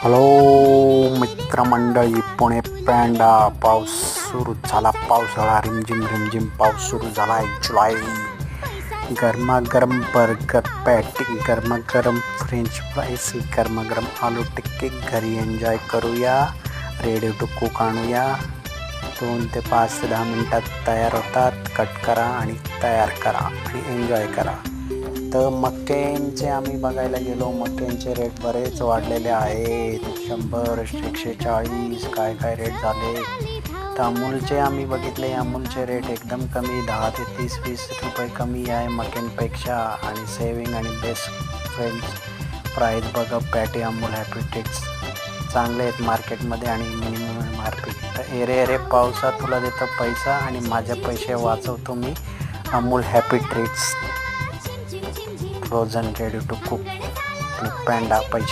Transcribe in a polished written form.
Hello मित्रमंडळी, पुणे पॅन्डा पाऊस सुरू झाला. पावसाळा रिमझिम रिमझिम पाऊस सुरू झाला. जुलाई गरमागरम बर्गर पॅटी, गरमागरम फ्रेंच फ्राईज, गरमागरम आलू टिक्की घरी एन्जॉय करूया. Ready to cook आणूया. 2 ते 5 ते 10 मिनटात तयार होतात. कट करा आणि तयार करा आणि एन्जॉय करा. तर मक्यांचे आम्ही बघायला गेलो. मक्यांचे रेट बरेच वाढलेले आहेत. 100, 140 काय काय रेट झाले. तर अमूलचे आम्ही बघितले. अमूलचे रेट एकदम कमी, 10 ते 30-20 रुपये कमी आहे मक्यांपेक्षा. आणि सेविंग आणि बेस्ट फ्रेंच प्राईज बघा. पॅटी अमूल हॅपी ट्रीट्स चांगले आहेत मार्केटमध्ये आणि मिनिमम मार्केट. तर एरे पावसा तुला देतो पैसा आणि माझे पैसे वाचवतो मी. Amul happy treats frozen ready to cook. पॅन्डा पैसे